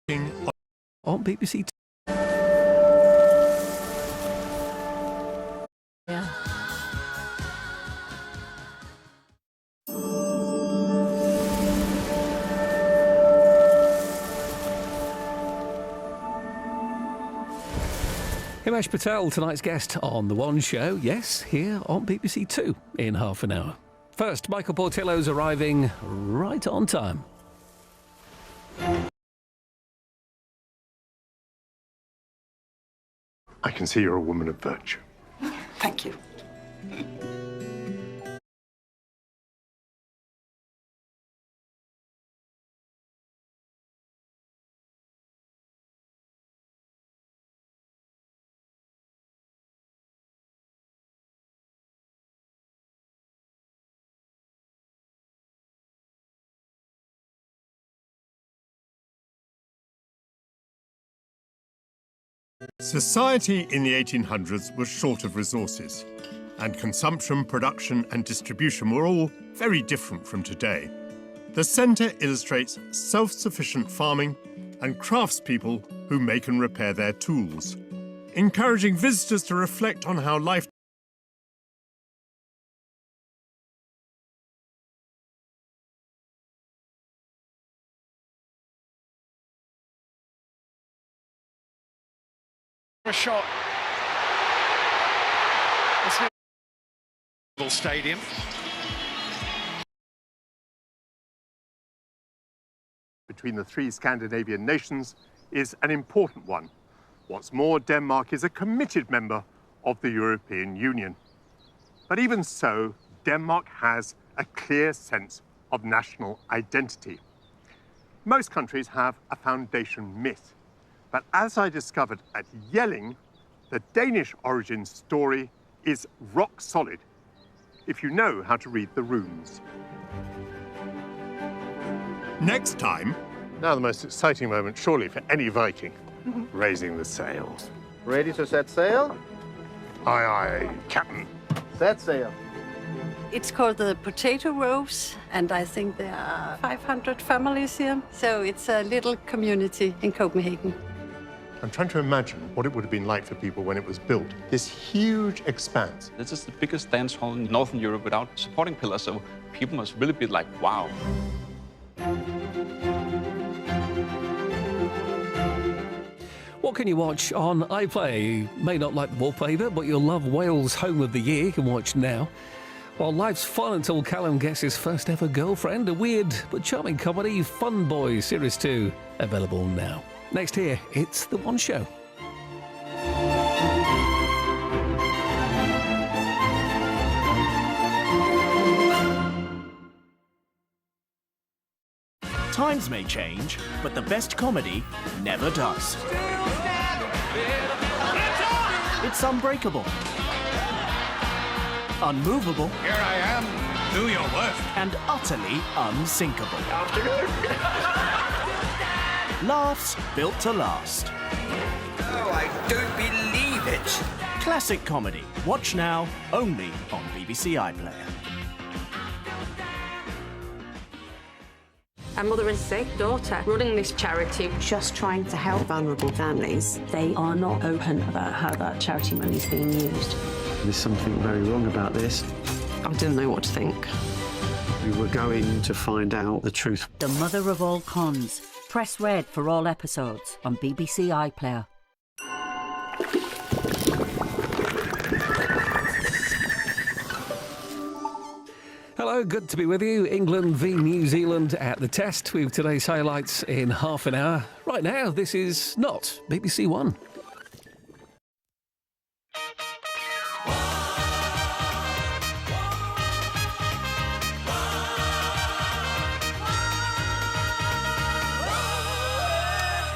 on BBC Two. Yeah. Himesh Patel, tonight's guest on The One Show. Yes, here on BBC Two in half an hour. First, Michael Portillo's arriving right on time. I can see you're a woman of virtue. Thank you. Society in the 1800s was short of resources, and consumption, production and distribution were all very different from today. The centre illustrates self-sufficient farming and craftspeople who make and repair their tools, encouraging visitors to reflect on how life A shot. It's stadium. between the three Scandinavian nations is an important one. What's more, Denmark is a committed member of the European Union. But even so, Denmark has a clear sense of national identity. Most countries have a foundation myth. But as I discovered at Jelling, the Danish origin story is rock solid if you know how to read the runes. Next time, now the most exciting moment surely for any Viking, raising the sails. Ready to set sail? Aye, aye, Captain. Set sail. It's called the Potato Rows, and I think there are 500 families here. So it's a little community in Copenhagen. I'm trying to imagine what it would have been like for people when it was built. This huge expanse. This is the biggest dance hall in Northern Europe without supporting pillars, so people must really be like, wow. What can you watch on iPlayer? You may not like the wallpaper, but you'll love Wales' Home of the Year. You can watch now. While life's fun until Callum gets his first ever girlfriend, a weird but charming comedy, Fun Boy Series 2, available now. Next here, it's The One Show. Times may change, but the best comedy never does. It's unbreakable, unmovable, Here I am. Do your worst. and utterly unsinkable. Laughs built to last. Oh, I don't believe it. Classic comedy. Watch now, only on BBC iPlayer. A mother and sick daughter running this charity. Just trying to help vulnerable families. They are not open about how that charity money is being used. There's something very wrong about this. I didn't know what to think. We were going to find out the truth. The Mother of All Cons. Press red for all episodes on BBC iPlayer. Hello, good to be with you. England v New Zealand at the test with today's highlights in half an hour. Right now, this is not BBC One.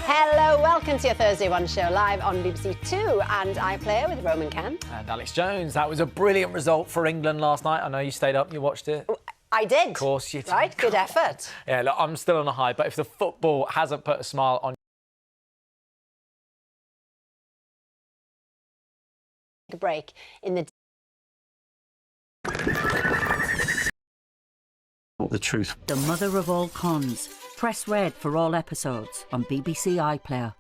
Hello, welcome to your Thursday One Show live on BBC Two and iPlayer with Roman Can. And Alex Jones. That was a brilliant result for England last night. I know you stayed up, you watched it. I did. Of course you did. Right, good effort. Yeah, look, I'm still on a high, but if the football hasn't put a smile on A break in the The truth. The Mother of All Cons. Press red for all episodes on BBC iPlayer.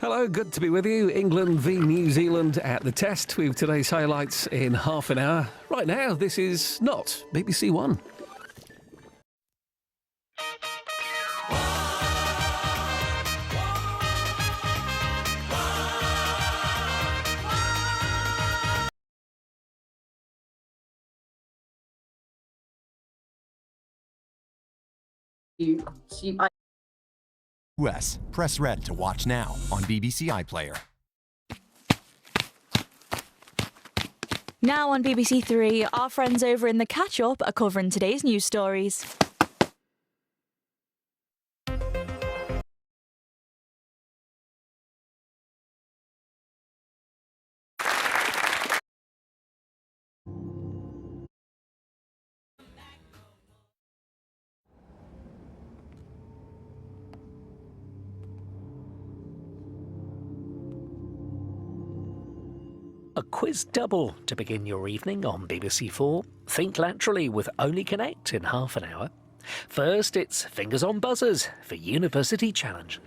Hello, good to be with you. England v New Zealand at the Test with today's highlights in half an hour. Right now, this is not BBC One. US. Press red to watch now on BBC iPlayer. Now on BBC Three, our friends over in The Catch Up are covering today's news stories. A quiz double to begin your evening on BBC 4. Think laterally with Only Connect in half an hour. First, it's Fingers on Buzzers for University Challenge.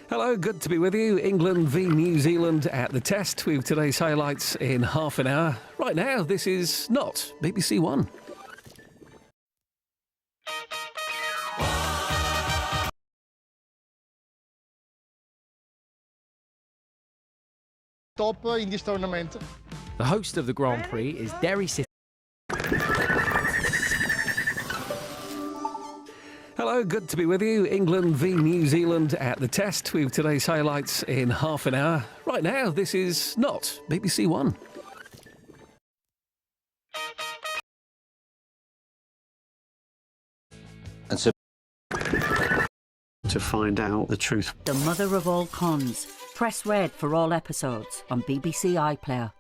Hello, good to be with you. England v New Zealand at the Test with today's highlights in half an hour. Right now, this is not BBC One. Top in this tournament. The host of the Grand Prix is Derry City. Hello, good to be with you. England v New Zealand at the Test with today's highlights in half an hour. Right now, this is not BBC One. And so to find out the truth. The mother of all cons. Press red for all episodes on BBC iPlayer.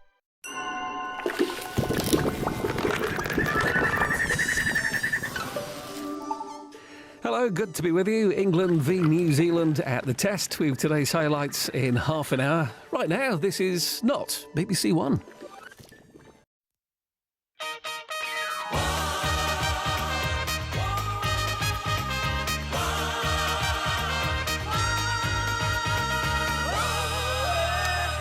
Hello, good to be with you. England v New Zealand at the Test with today's highlights in half an hour. Right now, this is not BBC One.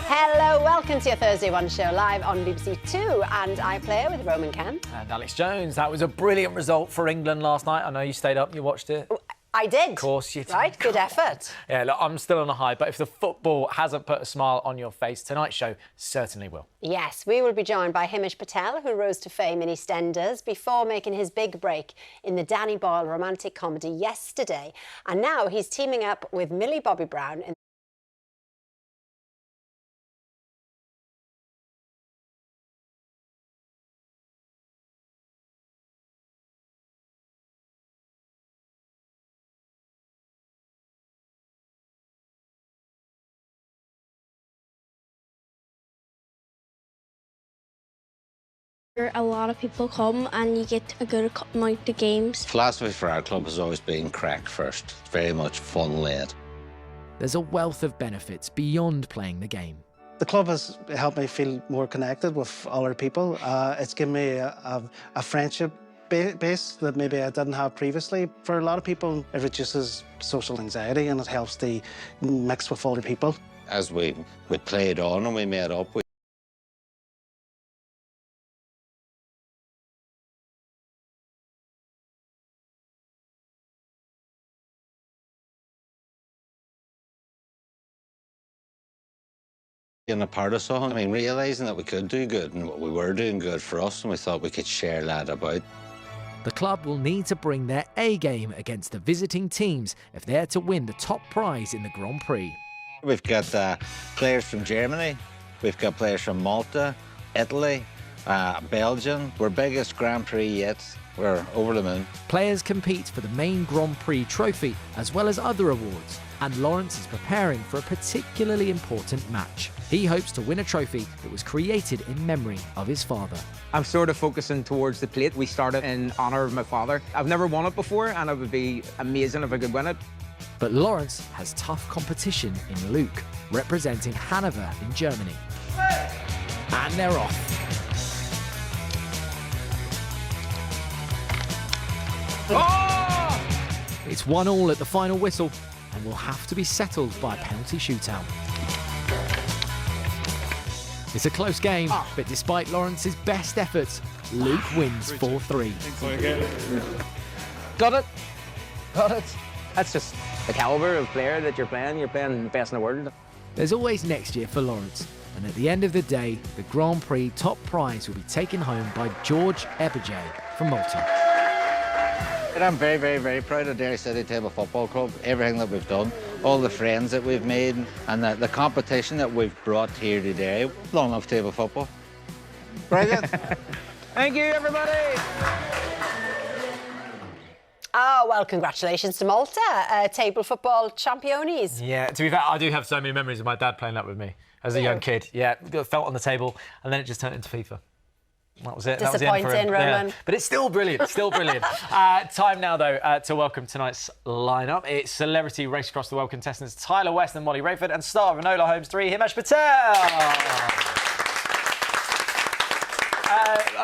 Hello, welcome to your Thursday One show live on BBC Two and iPlayer with Roman Can. And Alex Jones. That was a brilliant result for England last night. I know you stayed up, you watched it. I did. Of course you did. Right, good effort. Yeah, look, I'm still on a high, but if the football hasn't put a smile on your face, tonight's show certainly will. Yes, we will be joined by Hamish Patel, who rose to fame in EastEnders before making his big break in the Danny Boyle romantic comedy Yesterday. And now he's teaming up with Millie Bobby Brown in A lot of people come and you get a good amount of games. Philosophy for our club has always been crack first. It's very much fun-led. There's a wealth of benefits beyond playing the game. The club has helped me feel more connected with other people. It's given me a friendship base that maybe I didn't have previously. For a lot of people, it reduces social anxiety and it helps to mix with other people. As we played on and we made up, being a part of something, I mean, realising that we could do good and we were doing good for us, and we thought we could share that about. The club will need to bring their A game against the visiting teams if they're to win the top prize in the Grand Prix. We've got players from Germany, we've got players from Malta, Italy, Belgium. We're biggest Grand Prix yet. We're over the moon. Players compete for the main Grand Prix trophy as well as other awards. and Lawrence is preparing for a particularly important match. He hopes to win a trophy that was created in memory of his father. I'm sort of focusing towards the plate. We started in honour of my father. I've never won it before, and it would be amazing if I could win it. But Lawrence has tough competition in Luke, representing Hanover in Germany. And they're off. Oh! It's 1-1 at the final whistle and will have to be settled by a penalty shootout. It's a close game, but despite Lawrence's best efforts, Luke wins 4-3. Got it. Got it. That's just the calibre of player that you're playing. You're playing the best in the world. There's always next year for Lawrence, and at the end of the day, the Grand Prix top prize will be taken home by George Eberjay from Malta. I'm very, very, very proud of Derry City Table Football Club, everything that we've done, all the friends that we've made, and the competition that we've brought here to Derry. Long enough table football. Brilliant. Thank you, everybody. Oh, well, congratulations to Malta, table football champions. Yeah, to be fair, I do have so many memories of my dad playing that with me as a young kid. Yeah, felt on the table, and then it just turned into FIFA. That was it. Disappointing, Roman. Yeah. But it's still brilliant, still brilliant. Time now, though, to welcome tonight's lineup. It's celebrity race across the world contestants Tyler West and Molly Rayford, and star of Enola Holmes 3, Himesh Patel.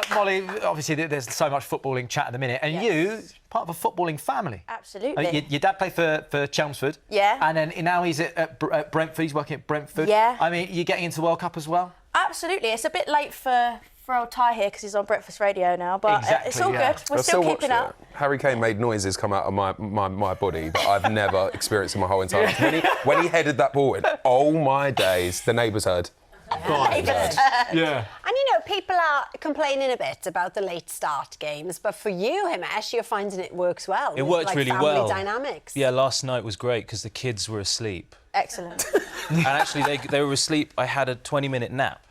Molly, obviously there's so much footballing chat at the minute, and you, part of a footballing family. Absolutely. Your dad played for Chelmsford. Yeah. And then now he's at Brentford, he's working at Brentford. Yeah. I mean, you're getting into the World Cup as well? Absolutely. It's a bit late for old Ty here because he's on Breakfast Radio now, but it's all good. We're still keeping up. Harry Kane made noises come out of my body that I've never experienced in my whole entire life. When he headed that ball in, oh my days, the neighbours heard. Yeah. And you know, people are complaining a bit about the late start games, but for you, Himesh, you're finding it works well. It works really family well. Dynamics. Yeah, last night was great because the kids were asleep. Excellent. And actually, they were asleep. I had a 20-minute nap,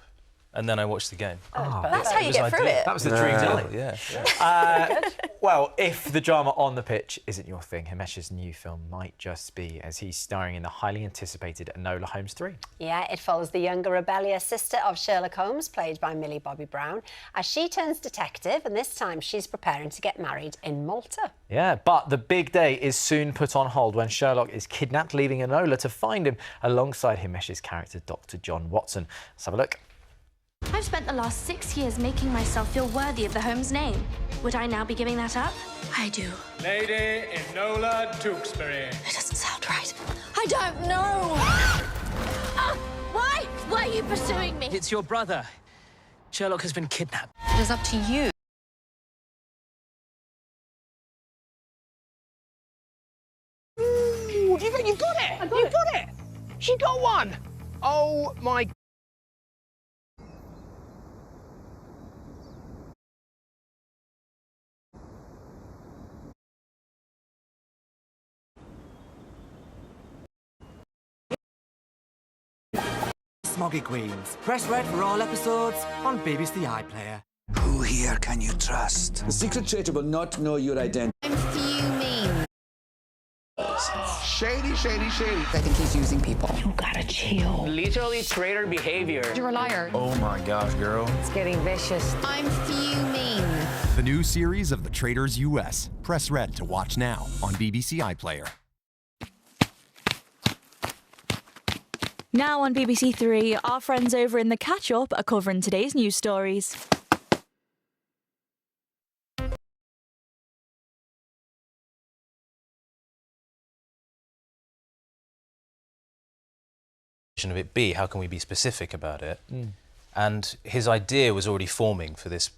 and then I watched the game. That's how you get through it. That was the dream, Dilly. Yeah. Well, if the drama on the pitch isn't your thing, Himesh's new film might just be, as he's starring in the highly anticipated Enola Holmes 3. Yeah, it follows the younger rebellious sister of Sherlock Holmes, played by Millie Bobby Brown, as she turns detective, and this time she's preparing to get married in Malta. Yeah, but the big day is soon put on hold when Sherlock is kidnapped, leaving Enola to find him alongside Himesh's character, Dr. John Watson. Let's have a look. I've spent the last 6 years making myself feel worthy of the Holmes name. Would I now be giving that up? I do. Lady Enola Tewkesbury. That doesn't sound right. I don't know. Why? Why are you pursuing me? It's your brother. Sherlock has been kidnapped. It is up to you. Ooh, do you think you've got it? You've got it. She got one. Oh my. Smoggy Queens. Press red for all episodes on BBC iPlayer. Who here can you trust? The secret traitor will not know your identity. I'm fuming. Shady, shady, shady. I think he's using people. You gotta chill. Literally traitor behavior. You're a liar. Oh my gosh, girl. It's getting vicious. I'm fuming. The new series of The Traitors US. Press red to watch now on BBC iPlayer. Now on BBC Three, our friends over in The Catch-Up are covering today's news stories. Of it be, how can we be specific about it? And his idea was already forming for this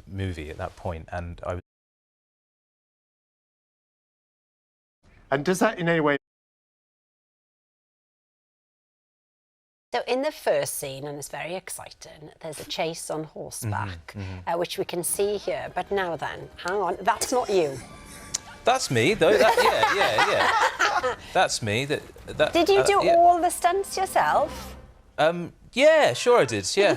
movie at that point, and I. And does that in any way? So in the first scene, and it's very exciting, there's a chase on horseback, which we can see here. But now then, hang on, that's not you. That's me, though. Yeah. That's me. That. Did you do all the stunts yourself? Yeah, sure I did. Yeah.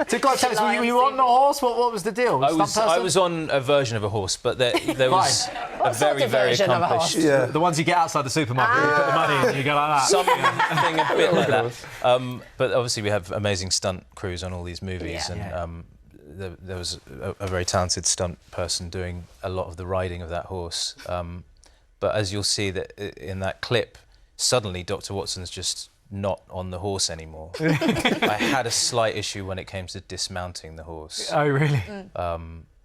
So, God, tell us, were you on the horse? What was the deal? I was on a version of a horse, but there was a very accomplished. The ones you get outside the supermarket, you put the money in, and you go like that. Something a bit like that. But obviously, we have amazing stunt crews on all these movies, and there was a very talented stunt person doing a lot of the riding of that horse. But as you'll see that in that clip, suddenly Dr. Watson's just not on the horse anymore. I had a slight issue when it came to dismounting the horse. Oh, really?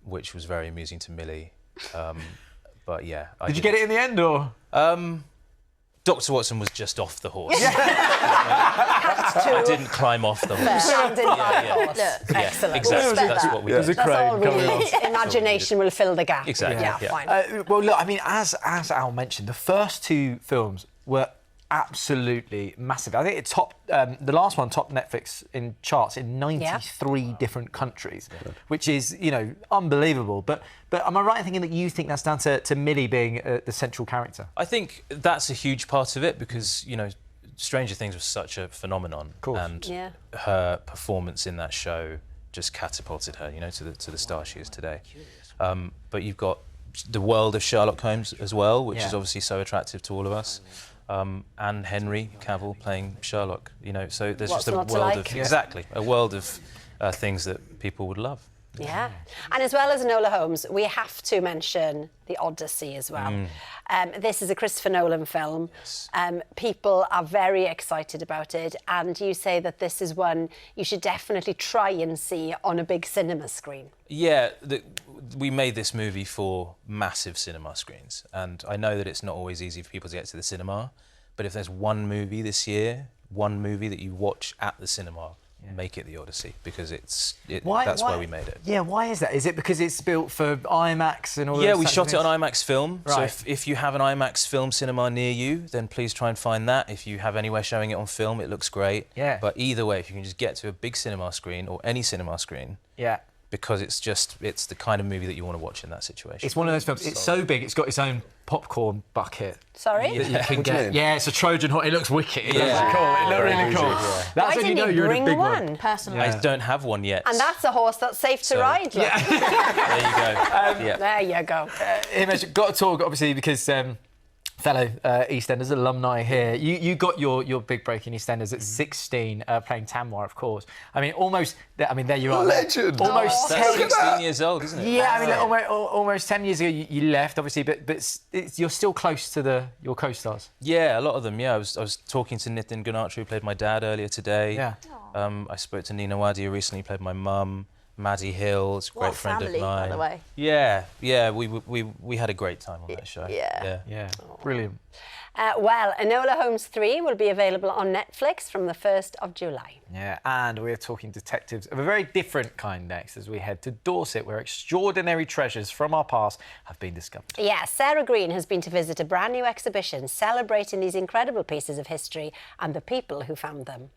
Which was very amusing to Millie. But yeah. Did you get it in the end, or? Dr. Watson was just off the horse. I didn't climb off the horse. Excellent. Exactly. That's what we did. That's all really. Imagination will fill the gap. Exactly. Yeah, fine. Well, look, I mean, as Al mentioned, the first two films were absolutely massive. I think it topped, the last one topped Netflix in charts in 93 different countries, which is, unbelievable. But am I right in thinking that you think that's down to Millie being the central character? I think that's a huge part of it because, Stranger Things was such a phenomenon. Of course. And her performance in that show just catapulted her, to the star she is today. But you've got the world of Sherlock Holmes as well, which is obviously so attractive to all of us. And Henry Cavill playing Sherlock, so there's just a world of a world of things that people would love. Yeah, and as well as Enola Holmes, we have to mention The Odyssey as well. This is a Christopher Nolan film. People are very excited about it, and you say that this is one you should definitely try and see on a big cinema screen. Yeah, we made this movie for massive cinema screens, and I know that it's not always easy for people to get to the cinema, but if there's one movie this year, one movie that you watch at the cinema, make it The Odyssey, because that's why we made it. Yeah, why is that? Is it because it's built for IMAX and all that? Yeah, we shot it on IMAX film. Right. So if you have an IMAX film cinema near you, then please try and find that. If you have anywhere showing it on film, it looks great. Yeah. But either way, if you can just get to a big cinema screen or any cinema screen, because it's the kind of movie that you want to watch in that situation. It's one of those films, it's so big, it's got its own popcorn bucket. Sorry? That you can get. Yeah, it's a Trojan horse. It looks wicked. It looks cool. It looks really cool. Why didn't you you're bring in a big one? Personally. I don't have one yet. And that's a horse that's safe to ride. Look. There you go. There you go. Himesh, got to talk, obviously, because fellow EastEnders alumni here, you got your big break in EastEnders at 16, playing Tamar, of course. I mean, there you are. Legend. Almost 10 16 years old, isn't it? Yeah, I mean, almost 10 years ago you left, obviously, but you're still close to your co-stars. Yeah, a lot of them. Yeah, I was talking to Nitin Ganatra, who played my dad earlier today. Yeah. I spoke to Nina Wadia recently, played my mum. Maddie Hill, a great friend of mine. By the way. Yeah, we had a great time on that show. Yeah. Brilliant. Well, Enola Holmes 3 will be available on Netflix from the 1st of July. Yeah, and we're talking detectives of a very different kind next as we head to Dorset, where extraordinary treasures from our past have been discovered. Yeah, Sarah Green has been to visit a brand new exhibition celebrating these incredible pieces of history and the people who found them.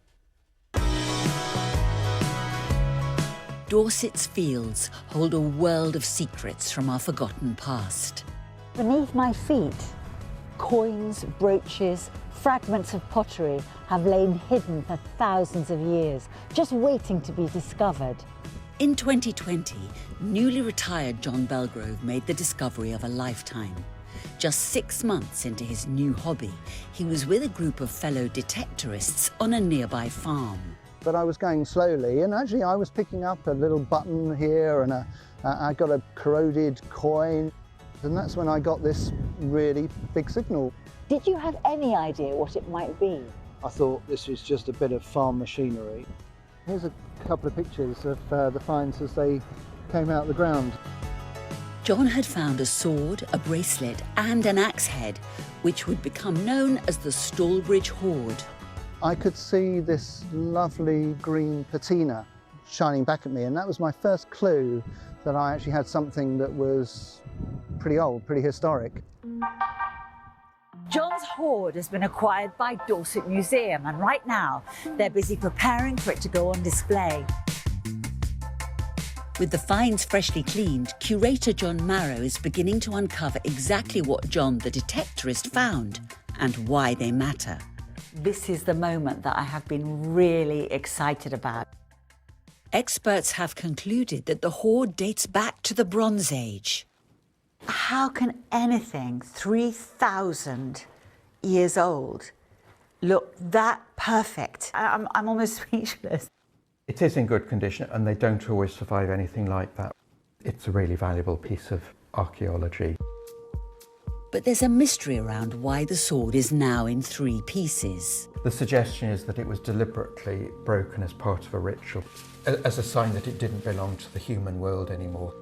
Dorset's fields hold a world of secrets from our forgotten past. Beneath my feet, coins, brooches, fragments of pottery have lain hidden for thousands of years, just waiting to be discovered. In 2020, newly retired John Belgrove made the discovery of a lifetime. Just 6 months into his new hobby, he was with a group of fellow detectorists on a nearby farm. But I was going slowly, and actually I was picking up a little button here, and I got a corroded coin, and that's when I got this really big signal. Did you have any idea what it might be? I thought this was just a bit of farm machinery. Here's a couple of pictures of the finds as they came out of the ground. John had found a sword, a bracelet, and an axe head, which would become known as the Stallbridge Hoard. I could see this lovely green patina shining back at me, and that was my first clue that I actually had something that was pretty old, pretty historic. John's hoard has been acquired by Dorset Museum, and right now they're busy preparing for it to go on display. With the finds freshly cleaned, curator John Marrow is beginning to uncover exactly what John the detectorist found and why they matter. This is the moment that I have been really excited about. Experts have concluded that the hoard dates back to the Bronze Age. How can anything 3,000 years old look that perfect? I'm almost speechless. It is in good condition, and they don't always survive anything like that. It's a really valuable piece of archaeology. But there's a mystery around why the sword is now in 3 pieces. The suggestion is that it was deliberately broken as part of a ritual, as a sign that it didn't belong to the human world anymore.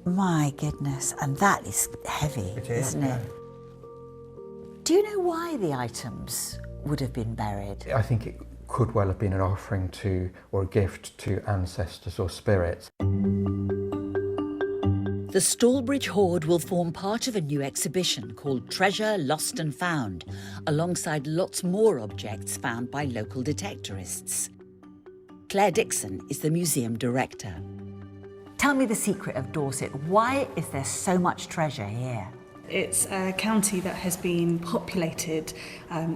My goodness, and that is heavy, isn't it? Do you know why the items would have been buried? I think it could well have been an offering to, or a gift to, ancestors or spirits. The Stallbridge hoard will form part of a new exhibition called Treasure Lost and Found, alongside lots more objects found by local detectorists. Claire Dixon is the museum director. Tell me the secret of Dorset. Why is there so much treasure here? It's a county that has been populated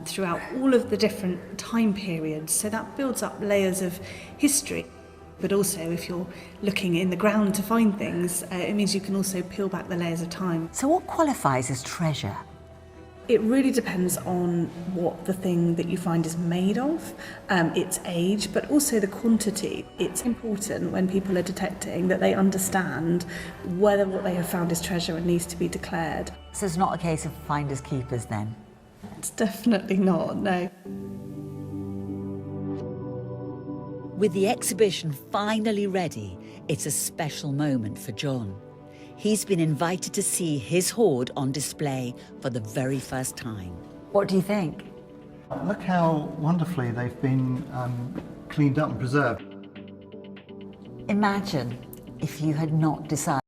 throughout all of the different time periods, so that builds up layers of history. But also, if you're looking in the ground to find things, it means you can also peel back the layers of time. So what qualifies as treasure? It really depends on what the thing that you find is made of, its age, but also the quantity. It's important when people are detecting that they understand whether what they have found is treasure and needs to be declared. So it's not a case of finders keepers then? It's definitely not, no. With the exhibition finally ready, it's a special moment for John. He's been invited to see his hoard on display for the very first time. What do you think? Look how wonderfully they've been cleaned up and preserved. Imagine if you had not decided.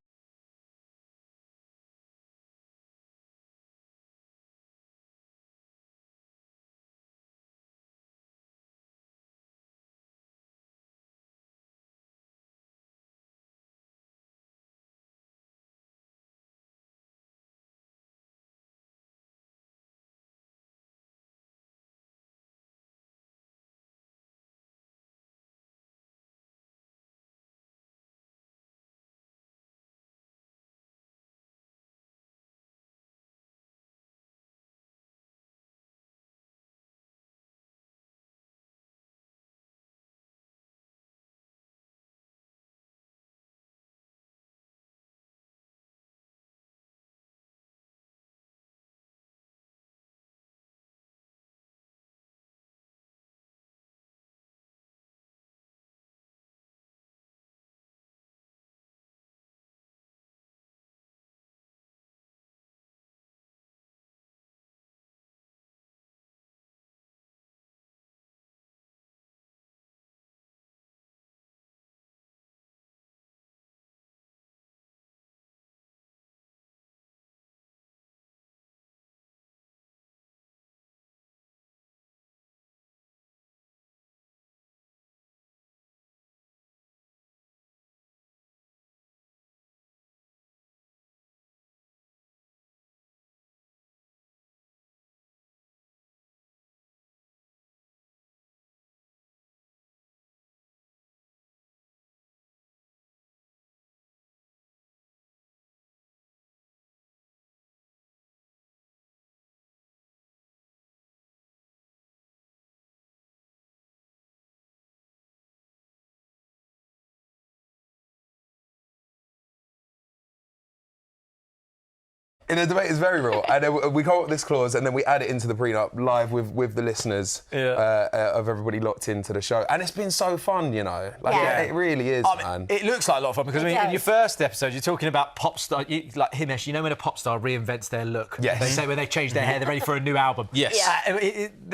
In the debate is very real, and then we come up with this clause, and then we add it into the prenup live with the listeners of everybody locked into the show, and it's been so fun, you know. Like it really is, man. It looks like a lot of fun because I mean, in your first episode, you're talking about pop star, like Himesh. You know when a pop star reinvents their look? Yes. They say when they change their hair, they're ready for a new album. Yes.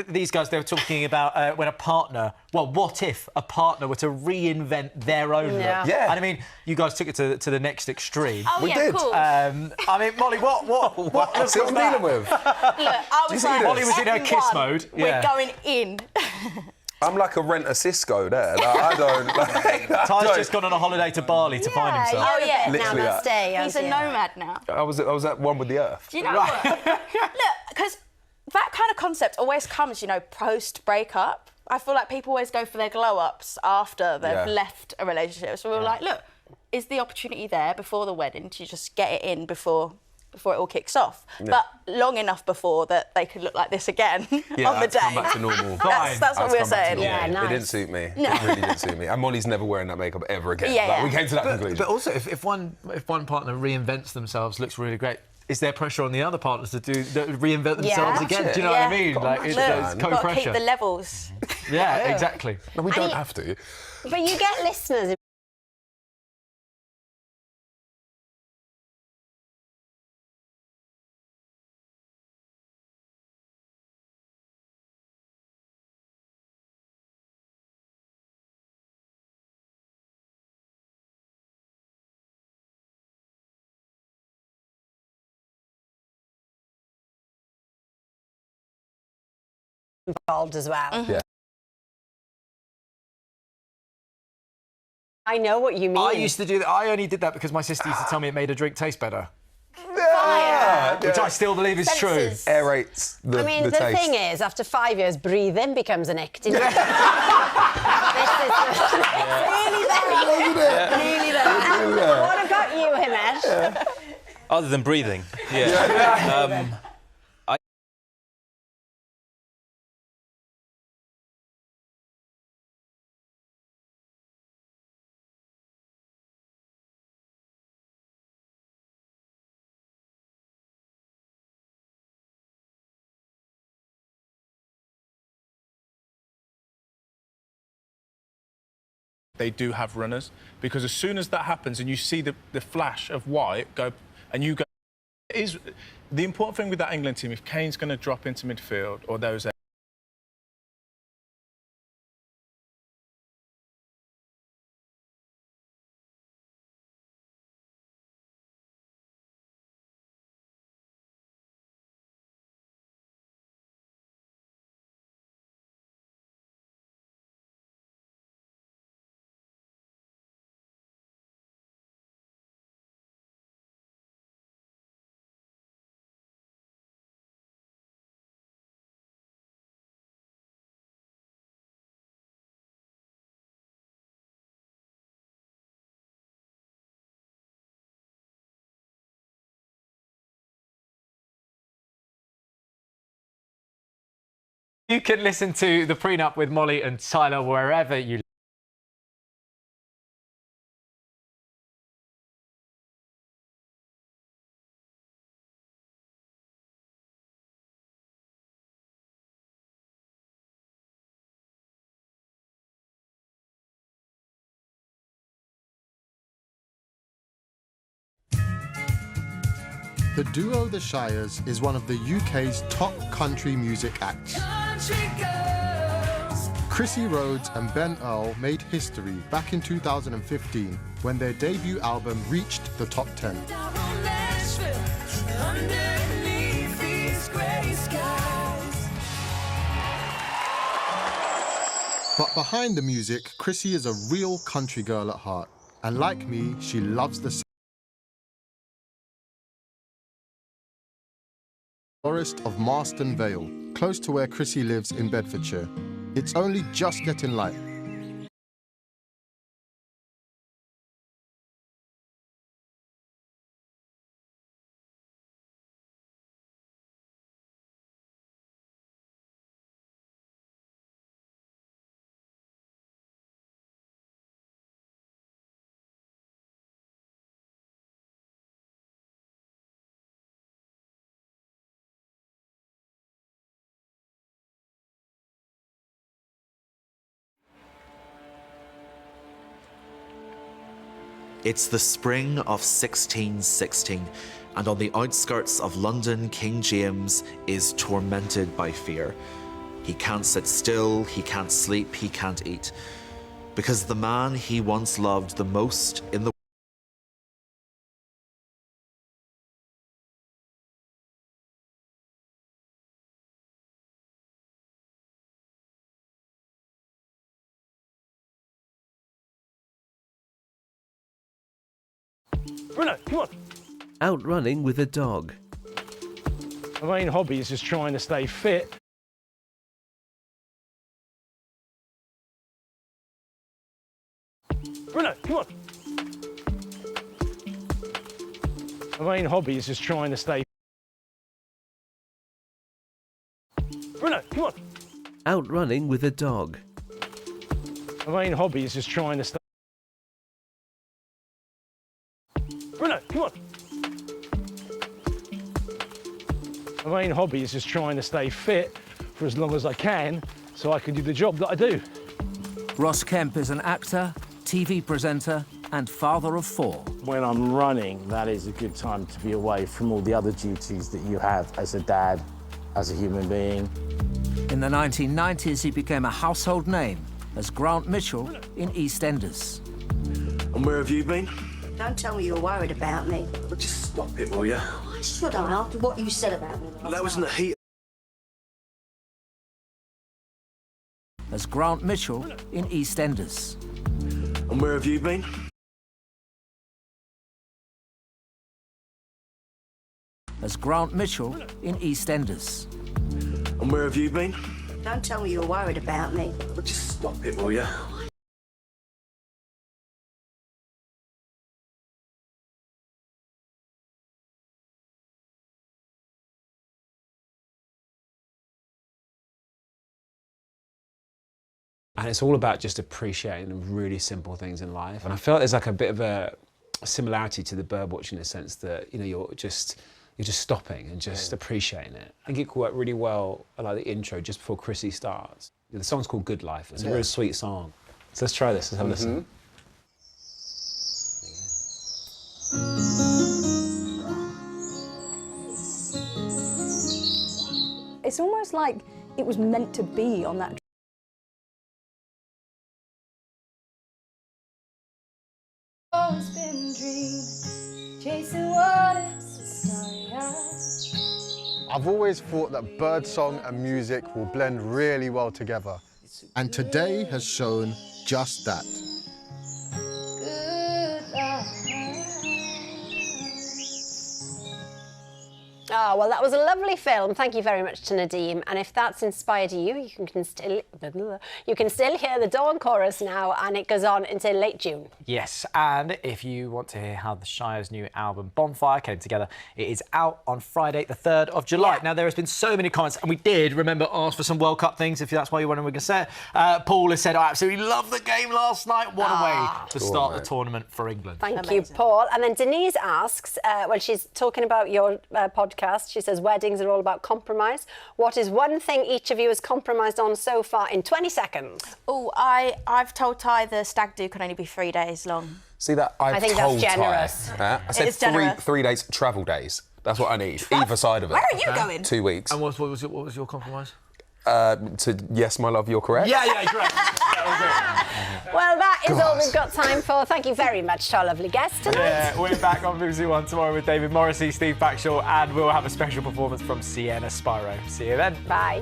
These guys, they were talking about when a partner. Well, what if a partner were to reinvent their own look? Yeah. And I mean, you guys took it to the next extreme. Oh, we yeah, did. Of course. I mean, Molly, what That's what I'm dealing with. Look, I was like, Molly was in her kiss mode. We're going in. I'm like a rent-a-Cisco there. Like, I don't... Like, Ty's just gone on a holiday to Bali to find himself. Oh, yeah. Literally now stay. He's a nomad now. I was at one with the earth. Do you know what? Look, because that kind of concept always comes, you know, post-breakup. I feel like people always go for their glow-ups after they've left a relationship. So we were like, look, is the opportunity there before the wedding to just get it in before it all kicks off? But long enough before that they could look like this again on the day. Come back to normal. That's what we were saying. Yeah, nice. It didn't suit me. No. It really didn't suit me. And Molly's never wearing that makeup ever again. We came to that conclusion. But also, if one partner reinvents themselves, looks really great, is there pressure on the other partners to reinvent themselves again? Do you know what I mean? Like, it's co-pressure. Got to keep the levels. Yeah, exactly. No, we don't have to. But you get listeners. Involved as well. Yeah. I know what you mean. I used to do that. I only did that because my sister used to tell me it made a drink taste better. Which I still believe is true. Aerates the I mean, the taste. thing is, after 5 years, breathing becomes an ick. This is really bad. Really bad. What about you, Himesh? Other than breathing, They do have runners, because as soon as that happens and you see the flash of white go, and you go, is the important thing with that England team, if Kane's going to drop into midfield or those. You can listen to the prenup with Molly and Tyler wherever you The duo The Shires is one of the UK's top country music acts. Chrissy Rhodes and Ben Earl made history back in 2015 when their debut album reached the top 10. But behind the music, Chrissy is a real country girl at heart. And like me, she loves the Forest of Marston Vale, close to where Chrissy lives in Bedfordshire. It's only just getting light. It's the spring of 1616, and on the outskirts of London, King James is tormented by fear. He can't sit still, he can't sleep, he can't eat, because the man he once loved the most in the Bruno, come on. Out running with a dog. My main hobby is just trying to stay fit. Bruno, come on. My main hobby is just trying to stay. Bruno, come on. Out running with a dog. My main hobby is just trying to stay. Bruno, come on. My main hobby is just trying to stay fit for as long as I can so I can do the job that I do. Ross Kemp is an actor, TV presenter and father of 4. When I'm running, that is a good time to be away from all the other duties that you have as a dad, as a human being. In the 1990s, he became a household name as Grant Mitchell in EastEnders. And where have you been? Don't tell me you're worried about me. Just stop it, will you? Should I, after what you said about me? That was in the heat. As Grant Mitchell in EastEnders. And where have you been? As Grant Mitchell in EastEnders. And where have you been? Don't tell me you're worried about me. Just stop it, will you? And it's all about just appreciating the really simple things in life. And I felt there's like a bit of a similarity to the bird watching in the sense that, you know, you're just stopping and just appreciating it. I think it worked really well, I like the intro, just before Chrissy starts. The song's called Good Life. It's a really sweet song. So let's try this, let's have a listen. It's almost like it was meant to be on that. Always been dreaming, chasing waters with starry eyes. I've always thought that birdsong and music will blend really well together. And today has shown just that. Good life. Oh, well, that was a lovely film. Thank you very much to Nadeem. And if that's inspired you, you can still hear the Dawn Chorus now, and it goes on until late June. Yes, and if you want to hear how the Shire's new album Bonfire came together, it is out on Friday, the 3rd of July. Yeah. Now, there has been so many comments, and we did, remember, ask for some World Cup things, if that's why you're wondering, we're going to say it. Paul has said, I absolutely loved the game last night. What a way to start the tournament for England. Thank you, Paul. And then Denise asks, well, she's talking about your podcast. She says, weddings are all about compromise. What is one thing each of you has compromised on so far in 20 seconds? Oh, I've told Ty the stag do can only be 3 days long. See that? I think that's generous. I said three days, travel days. That's what I need, either side of it. Where are you going? 2 weeks. And what was your compromise? Yes, my love, you're correct. Yeah, correct. Well, that is all we've got time for. Thank you very much to our lovely guests tonight. Yeah, we're back on BBC One tomorrow with David Morrissey, Steve Backshaw, and we'll have a special performance from Sienna Spyro. See you then. Bye.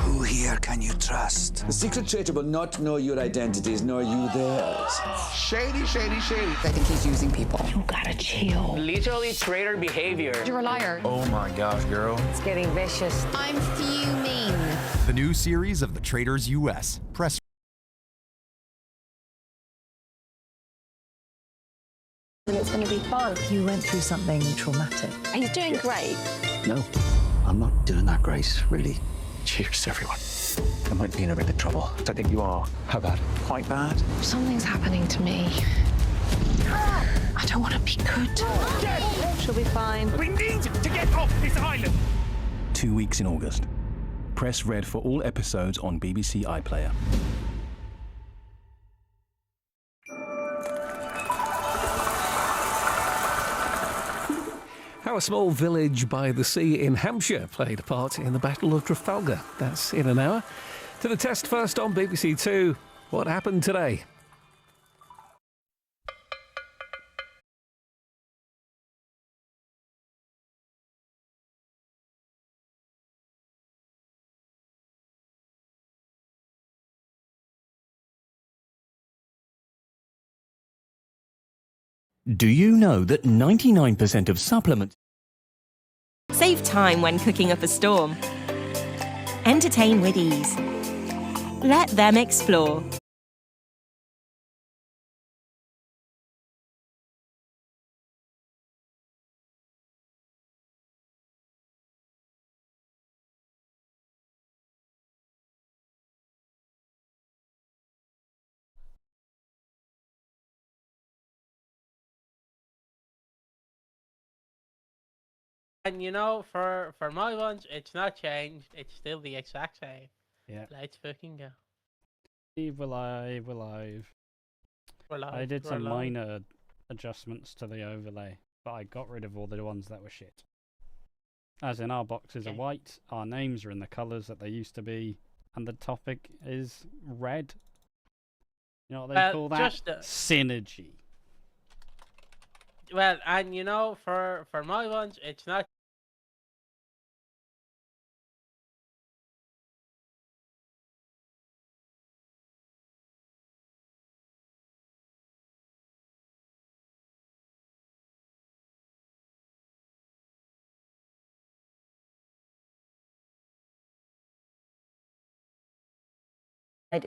Who here can you trust? The secret traitor will not know your identities, nor you theirs. Shady, shady, shady. I think he's using people. You gotta chill. Literally traitor behavior. You're a liar. Oh my gosh, girl. It's getting vicious. I'm fuming. The new series of The Traitors US. Press. It's gonna be fun. You went through something traumatic. He's doing great. No, I'm not doing that great, really. Cheers, everyone. I might be in a bit of trouble. I think you are. How bad? Quite bad? Something's happening to me. I don't want to be good. She'll be fine. We need to get off this island. 2 weeks in August. Press red for all episodes on BBC iPlayer. How a small village by the sea in Hampshire played a part in the Battle of Trafalgar. That's in an hour. To the test first on BBC Two. What happened today? Do you know that 99% of supplements Save time when cooking up a storm. Entertain with ease. Let them explore. And you know, for my ones, it's not changed. It's still the exact same. Yeah. Let's fucking go. We're live. I did some minor adjustments to the overlay, but I got rid of all the ones that were shit. As in, our boxes are white, our names are in the colours that they used to be, and the topic is red. You know what they call that? Synergy. Well, and you know, for my ones, it's not.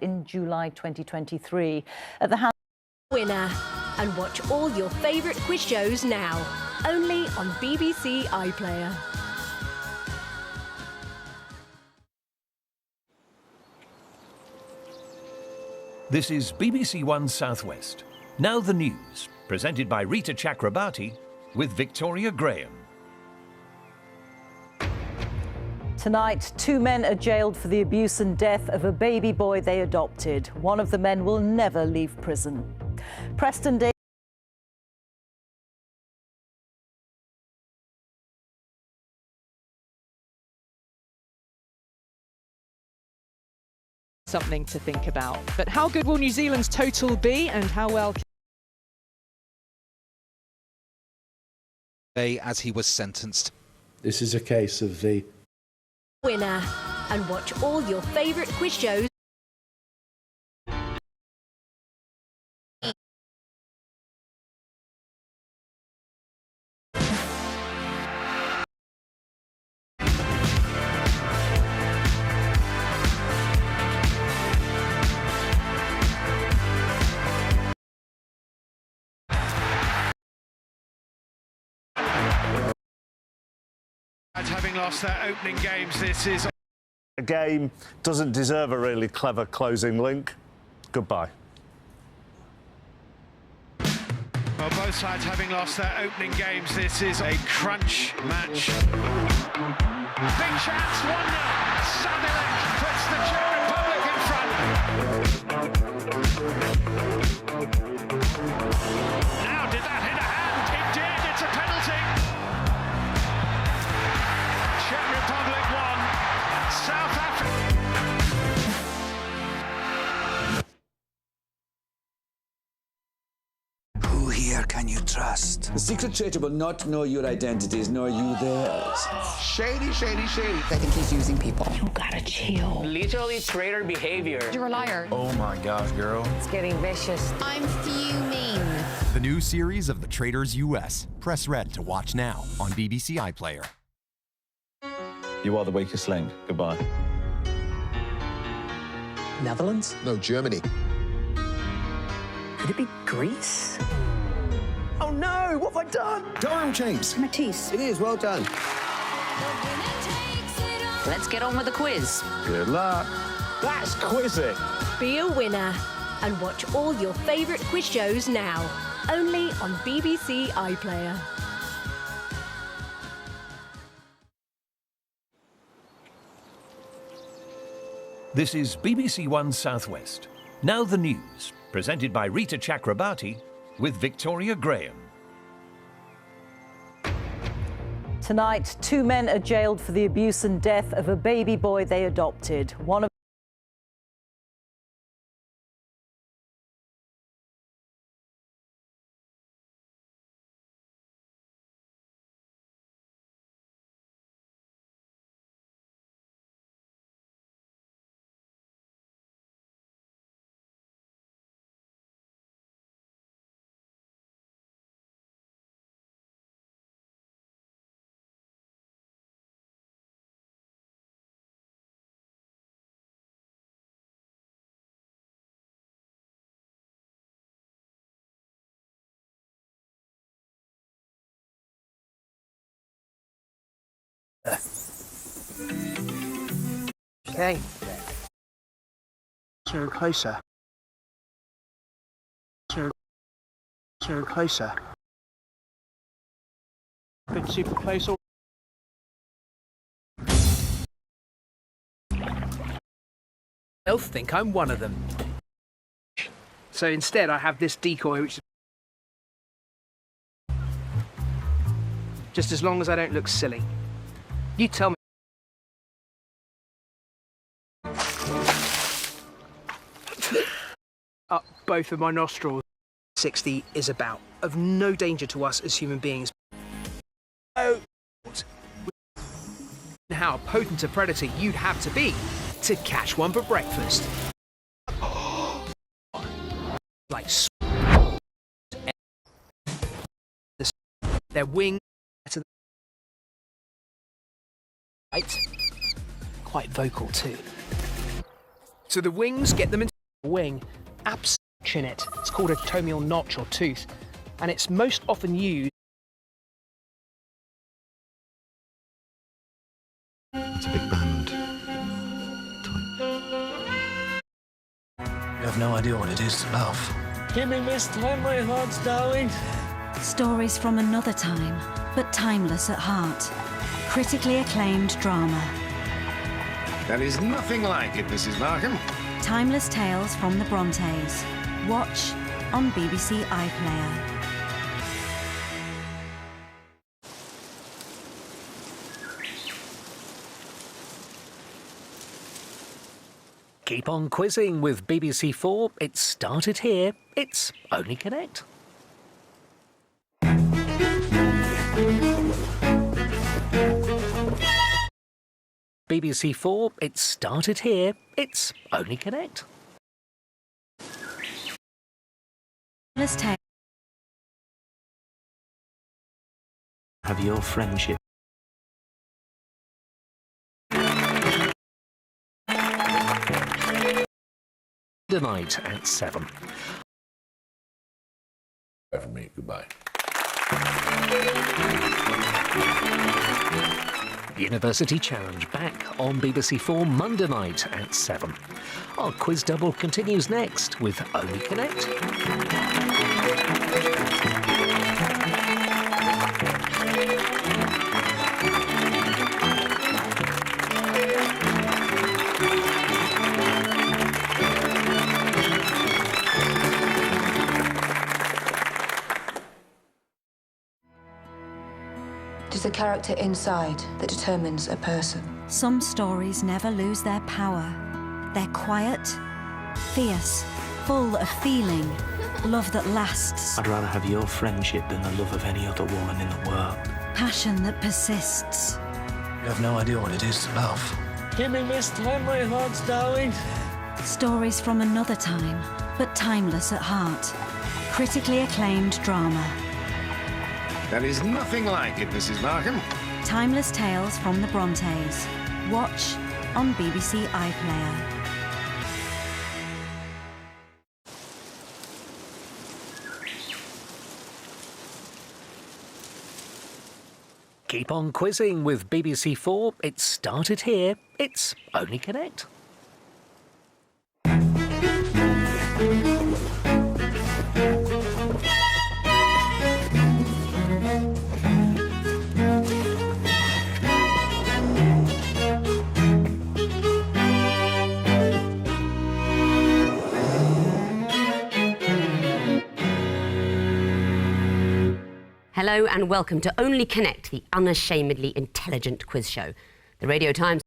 In July 2023 at the house. Winner, and watch all your favourite quiz shows now, only on BBC iPlayer. This is BBC One Southwest. Now the news, presented by Rita Chakrabarti with Victoria Graham. Tonight, 2 men are jailed for the abuse and death of a baby boy they adopted. One of the men will never leave prison. Preston Davis. Something to think about. But how good will New Zealand's total be, and how well as he was sentenced? This is a case of the Winner, and watch all your favourite quiz shows. Having lost their opening games, this is a game doesn't deserve a really clever closing link. Goodbye. Well, both sides having lost their opening games, this is a crunch match. Big chance, 1-0. Sadilek puts the Czech Republic in front. Now, did that hit a hand? It did. It's a penalty. Czech Republic 1, South Africa. Who here can you trust? The secret traitor will not know your identities, nor you theirs. Shady, shady, shady. I think he's using people. You gotta chill. Literally traitor behavior. You're a liar. Oh my gosh, girl. It's getting vicious. I'm fuming. The new series of The Traitors US. Press red to watch now on BBC iPlayer. You are the weakest link. Goodbye. Netherlands? No, Germany. Could it be Greece? Oh no, what have I done? Durham James. Matisse. It is, well done. Let's get on with the quiz. Good luck. That's quizzing. Be a winner, and watch all your favourite quiz shows now, only on BBC iPlayer. This is BBC One Southwest. Now the news, presented by Rita Chakrabarti with Victoria Graham. Tonight, 2 men are jailed for the abuse and death of a baby boy they adopted. One of Okay. Closer. Closer. Bit super close. They'll think I'm one of them. So instead I have this decoy which just as long as I don't look silly. You tell me. Up both of my nostrils. 60 is about of no danger to us as human beings. Oh, how potent a predator you'd have to be to catch one for breakfast. Like their wing to right, quite vocal too. So the wings get them into the wing. In it. It's called a tomial notch or tooth, and it's most often used. It's a big band. You have no idea what it is to love. Give me this time, my heart's darling. Stories from another time, but timeless at heart. Critically acclaimed drama. There is nothing like it, Mrs. Markham. Timeless tales from the Brontes. Watch on BBC iPlayer. Keep on quizzing with BBC4. It started here. It's Only Connect. BBC4. It started here. It's Only Connect. Have your friendship. Tonight at 7. For me, goodbye. University Challenge back on BBC4 Monday night at 7. Our quiz double continues next with Only Connect. It is the character inside that determines a person. Some stories never lose their power. They're quiet, fierce, full of feeling, love that lasts. I'd rather have your friendship than the love of any other woman in the world. Passion that persists. You have no idea what it is to love. Give me this time, my heart's darling. Stories from another time, but timeless at heart. Critically acclaimed drama. There is nothing like it, Mrs. Markham. Timeless tales from the Brontes. Watch on BBC iPlayer. Keep on quizzing with BBC4. It started here. It's Only Connect. Hello and welcome to Only Connect, the unashamedly intelligent quiz show. The Radio Times